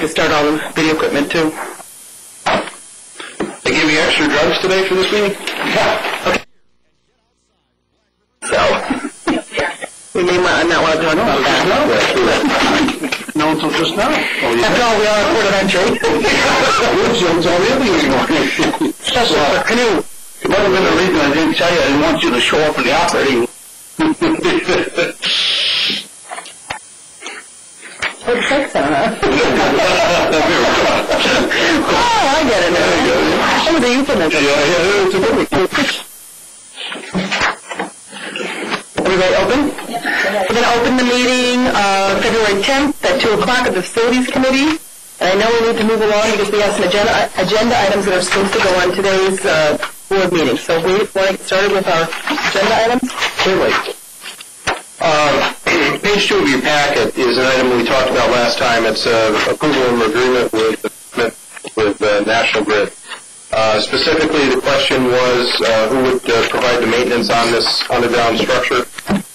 to start all the video equipment too. They give you extra drugs today for this meeting? Yeah. Okay. So, we may not want to talk about that. No, until just now. After all, we are a port of entry. Jones already this morning. Especially for canoe. It might have been the reason I didn't tell you. I didn't want you to show up for the operating. What the heck's that, huh? Oh, I get it now. Some of the euphemisms. Yeah, it's a good one. Everybody open? We're going to open the meeting February 10th at 2 o'clock at the Facilities Committee. And I know we need to move along because we have some agenda items that are supposed to go on today's board meeting. So we want to get started with our agenda items? Certainly. Page 2 of your packet is an item we talked about last time. It's approval of agreement with National Grid. Specifically, the question was who would provide the maintenance on this underground structure.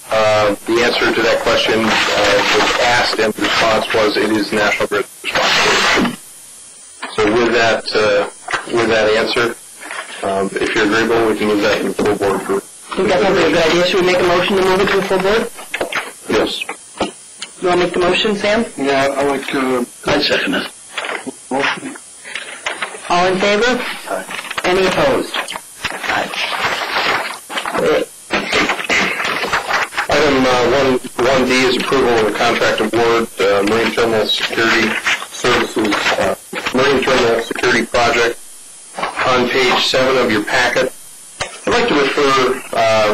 The answer to that question was asked, and the response was it is National Grid's responsibility. So with that answer, if you're agreeable, we can move that to the full board for. I think that's probably a good idea. Should we make a motion to move it to the full board? Yes. You want to make the motion, Sam? Yeah, I'd second it. Motion. All in favor? Aye. Any opposed? Aye. Item 1D is approval of the contract award, Marine Terminal Security Services, Marine Terminal Security Project. On page 7 of your packet, I'd like to refer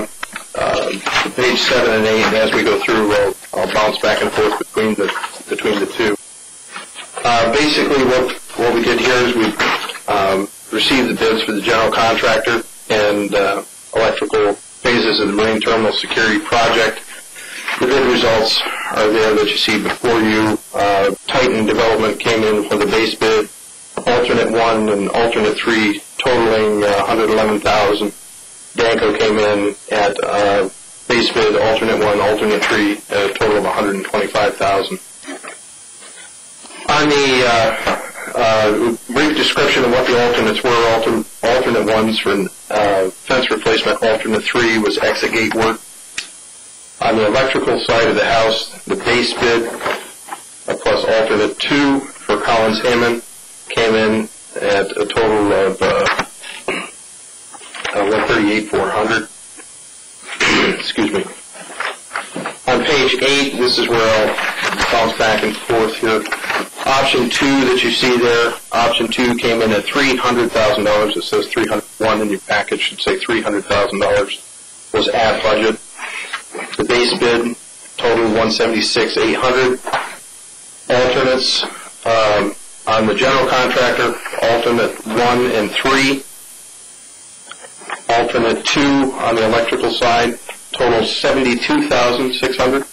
to page 7 and 8, and as we go through, I'll bounce back and forth between the two. Basically, what we did here is we received the bids for the general contractor and electrical phases of the Marine Terminal Security Project. The bid results are there that you see before you. Titan Development came in for the base bid, alternate 1 and alternate 3 totaling $111,000. Danco came in at base bid, alternate 1, alternate 3 at a total of $125,000. On the brief description of what the alternates were, alternate 1s for fence replacement, alternate 3 was exit gate work. On the electrical side of the house, the base bid plus alternate 2 for Collins Hammond came in at a total of $138,400. Excuse me. On page 8, this is where I'll bounce back and forth here. Option 2 that you see there, option 2 came in at $300,000. It says $301 in your package, should say $300,000 was at budget. The base bid total $176,800. Alternates on the general contractor, alternate 1 and 3. Alternate 2 on the electrical side, total $72,600.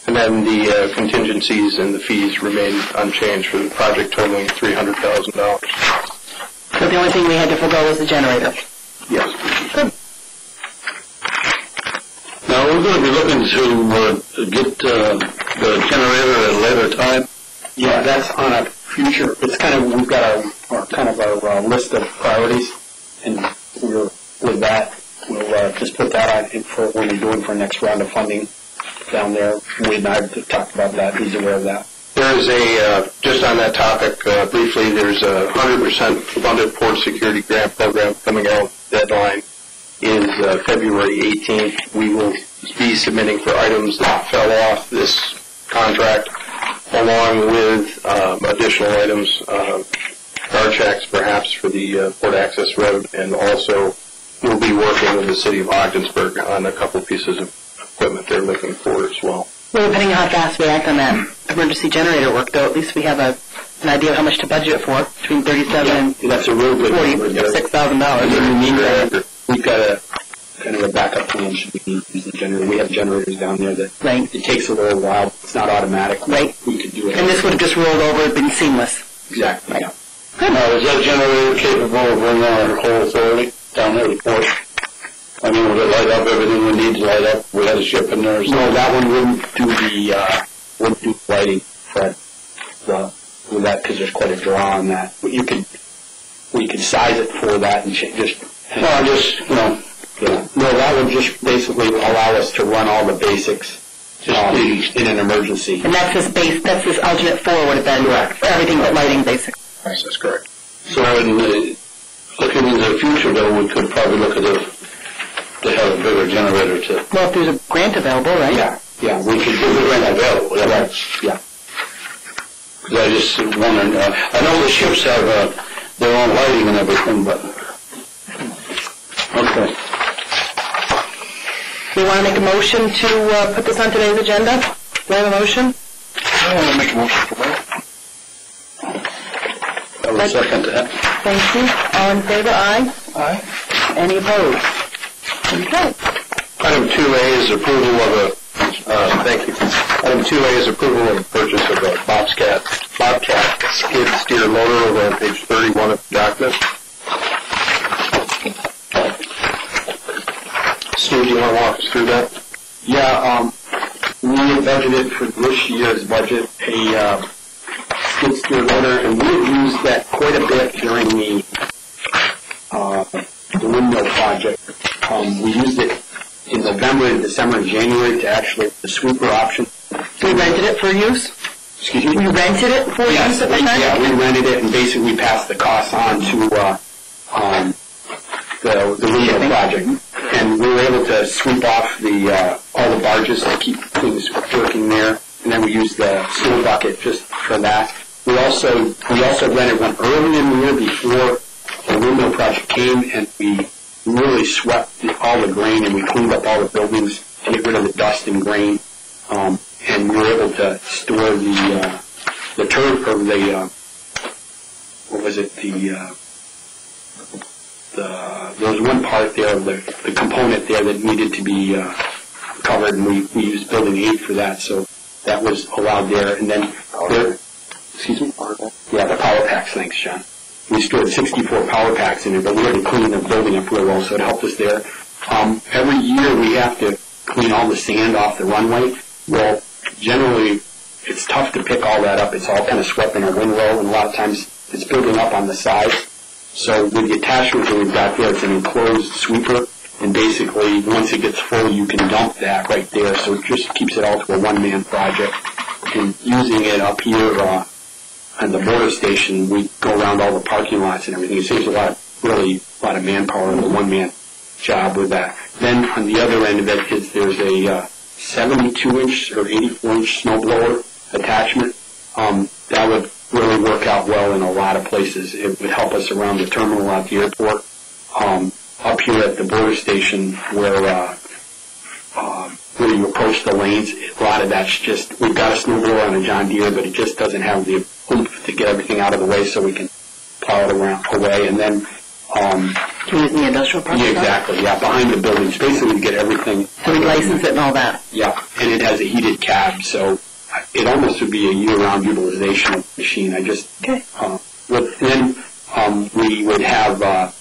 And then the contingencies and the fees remain unchanged for the project, totaling $300,000. So the only thing we had to forgo was the generator. Yes. Good. Now we're going to be looking to get the generator at a later time. Yeah, that's on a future. It's kind of, we've got our list of priorities, and with that, we'll just put that on for when we're doing for next round of funding down there. Wade and I have talked about that. He's aware of that. There is just on that topic, briefly, there's a 100% funded port security grant program coming out. Deadline is February 18th. We will be submitting for items that fell off this contract, along with additional items, car checks perhaps for the port access road, and also we'll be working with the city of Ogdensburg on a couple pieces of equipment they're looking for as well. Well, depending on how fast we act on that emergency generator work, though, at least we have an idea of how much to budget for, between $37,000 and that's a real good $46,000. We've got a kind of a backup plan should we need to use the generator. We have generators down there that it takes a little while. It's not automatic. Right. We could do it. And this would have just rolled over and been seamless. Exactly. Right. Yeah. Good. Is that generator capable of running our whole authority down there at the port? I mean, would it light up everything we need to light up? We had a ship in there. No, that one wouldn't do the lighting, Fred, with that, because there's quite a draw on that. We could size it for that and no, that would just basically allow us to run all the basics in an emergency. And that's this alternate 4 would have been for everything but lighting basic. Yes, that's correct. So looking into the future, though, we could probably look at to have a bigger generator to... Well, if there's a grant available, right? Yeah, we could do the grant available. Yeah. Yeah. Because I just wondering, I know the ships have their own lighting and everything, but... Okay. Do you want to make a motion to put this on today's agenda? Do I have a motion? I want to make a motion for that. I will second that. Thank you. All in favor, aye? Aye. Any opposed? Okay. Item 2A is approval of thank you. Item 2A is approval of the purchase of a Bobcat skid steer loader over on page 31 of the document. Steve, do you want to walk us through that? Yeah, we budgeted for this year's budget a skid steer loader, and we used that quite a bit during the windmill project. We used it in November, and December, and January to actually the sweeper option. We rented it for use? Excuse me? You rented it for use at the time? Yeah, we rented it and basically passed the costs on to the windmill project. And we were able to sweep off all the barges to keep things working there. And then we used the snow bucket just for that. We also rented one early in the year before the windmill project came, and we really swept all the grain, and we cleaned up all the buildings to get rid of the dust and grain. And we were able to store the turf, or what was it, there was one part there, the component there that needed to be covered, and we used building 8 for that, so that was allowed there. And then excuse me? Yeah, the power packs, thanks, John. We stored 64 power packs in it, but we had to clean the building up real well, so it helped us there. Every year we have to clean all the sand off the runway. Well, generally, it's tough to pick all that up. It's all kind of swept in a windrow, and a lot of times it's building up on the sides. So with the attachment that we've got there, it's an enclosed sweeper, and basically once it gets full, you can dump that right there. So it just keeps it all to a one-man project. And using it up here on the border station, we go around all the parking lots and everything. It saves a lot of manpower in the one-man job with that. Then on the other end of it is there's a 72-inch or 84-inch snowblower attachment. That would really work out well in a lot of places. It would help us around the terminal at the airport. Up here at the border station where you approach the lanes, a lot of that's just, we've got a snowblower on a John Deere, but it just doesn't have the oomph to get everything out of the way so we can plow it away. And then can you use the industrial park? Yeah, exactly. Yeah, behind the buildings, basically to get everything. So we license it and all that. Yeah, and it has a heated cab, so it almost would be a year-round utilization of the machine. Okay. Then we would have the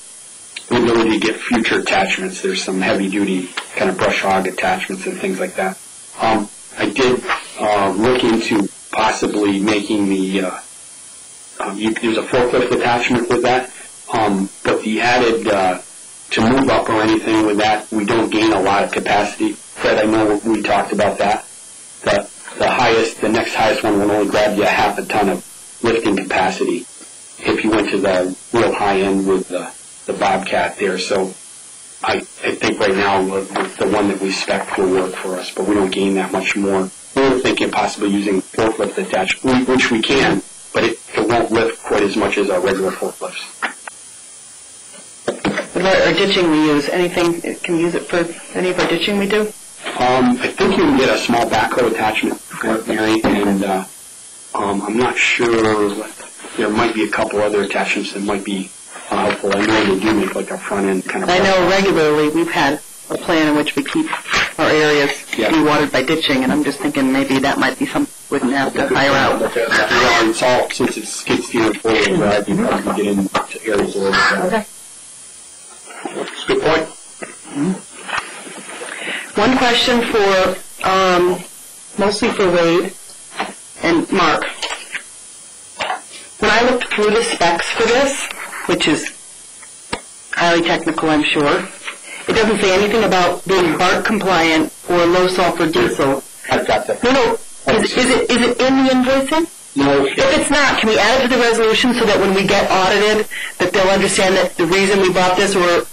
ability to get future attachments. There's some heavy-duty kind of brush hog attachments and things like that. I did look into possibly making there's a forklift attachment with that, but the added to move up or anything with that, we don't gain a lot of capacity. Fred, I know we talked about that. The next highest one will only grab you a half a ton of lifting capacity if you went to the real high end with the Bobcat there. So I think right now the one that we spec will work for us, but we don't gain that much more. We were thinking possibly using forklift attachment, which we can, but it won't lift quite as much as our regular forklifts. What about our ditching we use? Anything, can we use it for any of our ditching we do? I think you can get a small backhoe attachment for it, Mary, and I'm not sure. There might be a couple other attachments that might be helpful. I know they do make like a front end kind of. I know regularly we've had a plan in which we keep our areas de-watered by ditching, and I'm just thinking maybe that might be something we wouldn't have to hire out. Yeah, it's all, since it's skid steer and four-wheel drive, you probably get into areas a little bit. Okay. That's a good point. Mm-hmm. One question for, mostly for Wade, And Mark, when I looked through the specs for this, which is highly technical, I'm sure, it doesn't say anything about being BART compliant or low sulfur diesel. I've got that. No. Is it in the invoicing? No. If it's not, can we add it to the resolution so that when we get audited, that they'll understand that the reason we bought this, or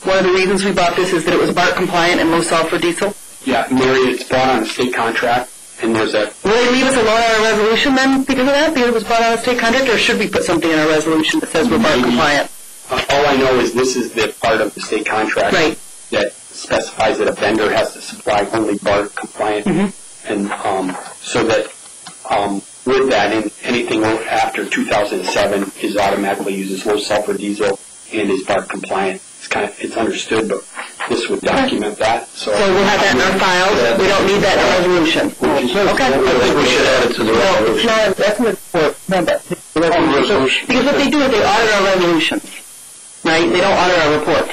one of the reasons we bought this, is that it was BART compliant and low sulfur diesel? Yeah, Mary, it's bought on a state contract, and there's a... Will they leave us alone on our resolution then because of that, because it was bought on a state contract, or should we put something in our resolution that says we're BART compliant? All I know is this is the part of the state contract that specifies that a vendor has to supply only BART compliant, and so that with that, anything after 2007 is automatically uses low sulfur diesel and is BART compliant. It's understood, but this would document that. So we'll have that in our files. We don't need that in our resolution. Okay. I think we should add it to the resolution. No, it's not. That's what it's for. Because what they do is they audit our resolutions, right? They don't audit our reports.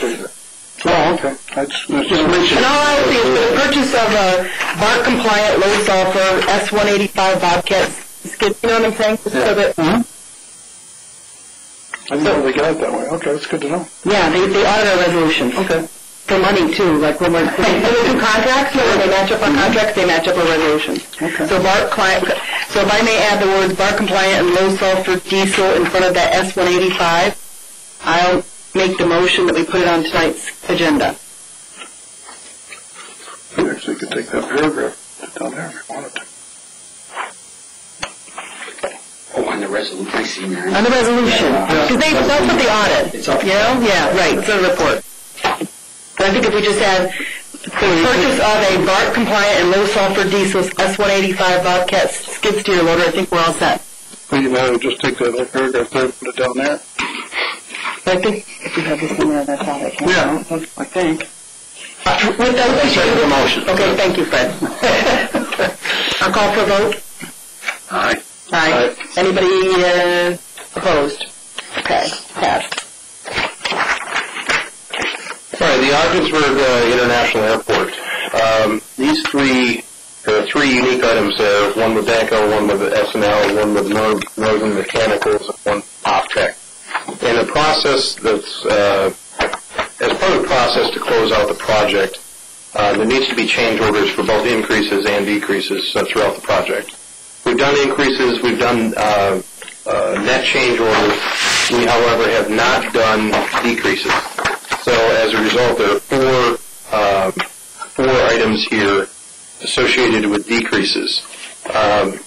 Oh, okay. That's mentioned. And all I would say is for the purchase of a BART compliant, low sulfur, S185 Bobcat skid, you know what I'm saying? Just so that, I didn't know they got it that way. Okay, that's good to know. yeah, they audit our resolutions. Okay. For money, too. Like when we do contracts, when they match up our contracts, they match up our resolutions. Okay. So so if I may add the words BART compliant and low sulfur diesel in front of that S185, I'll make the motion that we put it on tonight's agenda. You actually could take that paragraph down there if you wanted to. Oh, on the resolution, I see, Mary. On the resolution. Because that's what they audit. It's up. You know? Yeah, right. It's a report. But I think if we just add the purchase of a BART compliant and low sulfur diesel S185 Bobcat skid steer loader, I think we're all set. Well, you might just take that whole paragraph there and put it down there. But I think if we have this in there, that's all they can. Yeah, I think. With the motion. Okay, thank you, Fred. I'll call for a vote. Aye. Aye. Anybody opposed? Okay, passed. All right, the Ogdensburg International Airport. There are three unique items there, one with Danco, one with S&L, one with Northern Mechanicals, and one Optech. And the process that's, as part of the process to close out the project, there needs to be change orders for both increases and decreases throughout the project. We've done increases, we've done net change orders. We, however, have not done decreases. So as a result, there are four items here associated with decreases. The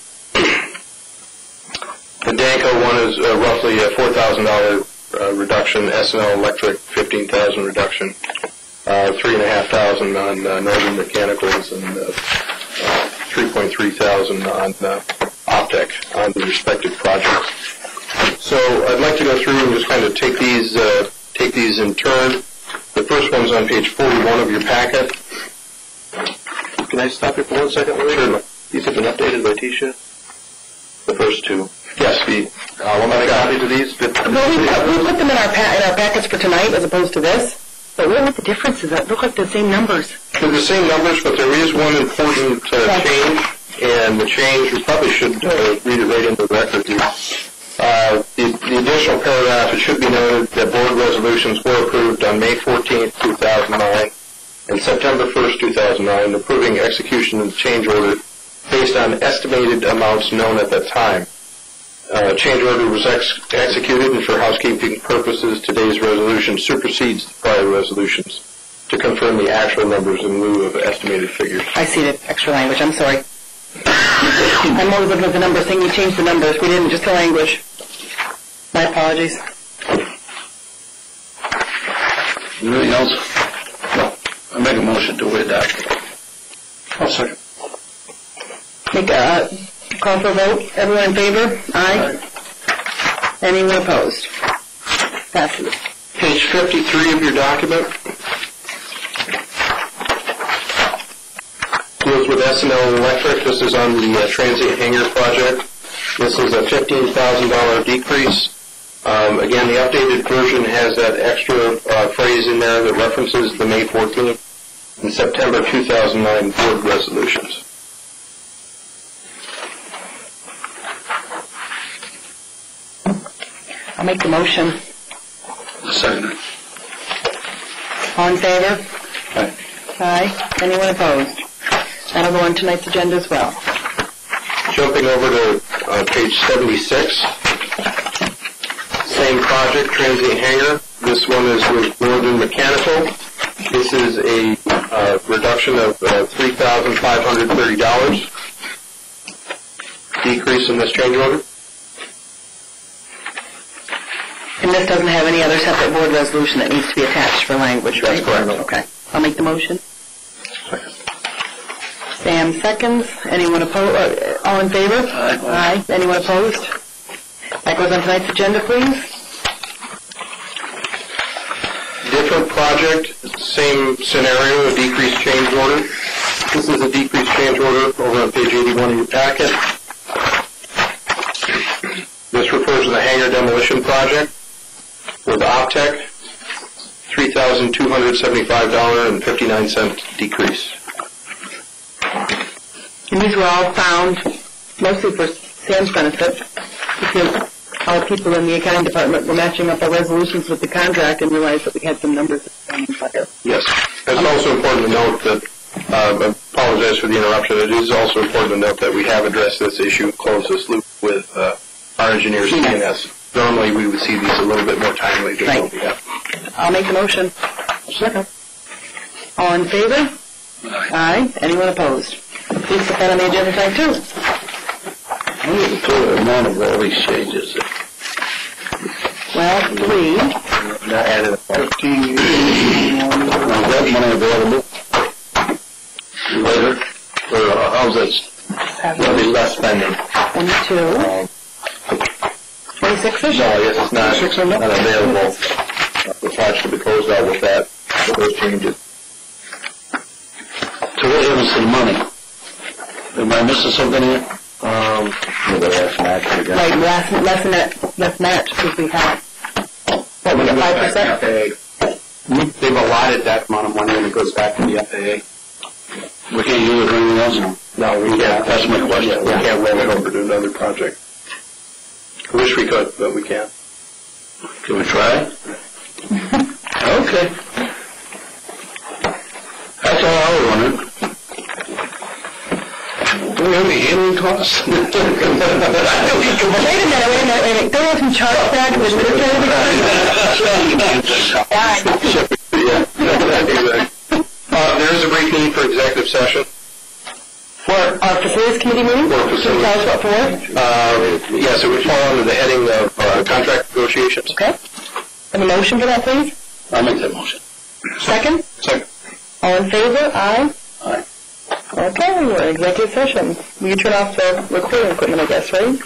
Danco one is roughly a $4,000 reduction, S&L Electric $15,000 reduction, $3,500 on Northern Mechanicals, and $3,300 on Optech on the respective projects. So I'd like to go through and just kind of take these in turn. The first one's on page 41 of your packet. Can I stop you for 1 second, Louis? Sure. These have been updated by Tisha? The first two. Yes, want to make copies of these? Well, we put them in our packets for tonight as opposed to this. But what are the differences? They look like the same numbers. They're the same numbers, but there is one important change. And the change, we probably should read it right into the record here. The additional paragraph, it should be noted that board resolutions were approved on May 14th, 2009 and September 1st, 2009, approving execution of the change order based on estimated amounts known at that time. Change order was executed, and for housekeeping purposes, today's resolution supersedes the prior resolutions to confirm the actual numbers in lieu of estimated figures. I see the extra language. I'm sorry. I'm always looking at the numbers, saying you changed the numbers. We didn't, just the language. My apologies. Anything else? No. I make a motion to adopt. I'll second. Make a call for a vote. Everyone in favor? Aye. Anyone opposed? Passes. Page 53 of your document deals with S&L Electric. This is on the transient hangar project. This is a $15,000 decrease. Again, the updated version has that extra phrase in there that references the May 14th and September 2009 board resolutions. I'll make the motion. Second. All in favor? Aye. Aye. Anyone opposed? That'll go on tonight's agenda as well. Jumping over to page 76. Same project, transient hangar. This one is with Northern Mechanical. This is a reduction of $3,530. Decrease in this change order. And this doesn't have any other separate board resolution that needs to be attached for language, right? That's correct. Okay. I'll make the motion. Sam seconds. Anyone opposed? All in favor? Aye. Aye. Anyone opposed? That goes on tonight's agenda, please. Different project, same scenario, a decreased change order. This is a decreased change order over on page 81 of your packet. This refers to the hangar demolition project with Optech, $3,275.59 decrease. And these were all found mostly for Sam's benefit, because all people in the accounting department were matching up our resolutions with the contract and realized that we had some numbers that sounded better. Yes. It's also important to note that, I apologize for the interruption, it is also important to note that we have addressed this issue and closed this loop with our engineers, CNS. Normally we would see these a little bit more timely than what we have. I'll make the motion. Second. All in favor? Aye. Anyone opposed? Please put that on the agenda tonight, too. The amount of all these changes. Well, 3. Not added 15. Is that money available later? Or how's this? There'll be less spending. 22. 26-ish? No, I guess it's not available. The project will be closed out with that, with those changes. So what happens to the money? Am I missing something here? Less match again. Right, less match, because we have, what, we got 5%? They've allotted that amount of money and it goes back to the FAA. We can't use it for anything else? No, we can't. That's my question. We can't roll it over to another project. I wish we could, but we can't. Can we try? Okay. That's all I was wondering. Do we have any handling costs? Wait a minute. There was some charts back with There is a brief need for executive session. For our facilities committee meeting? For Can you tell us what for? Yes, it would fall under the heading of contract negotiations. Okay. Any motion for that, please? I'll make that motion. Second? Second. All in favor? Aye. Aye. Okay, we're in executive session. Will you turn off the recording equipment, I guess, right?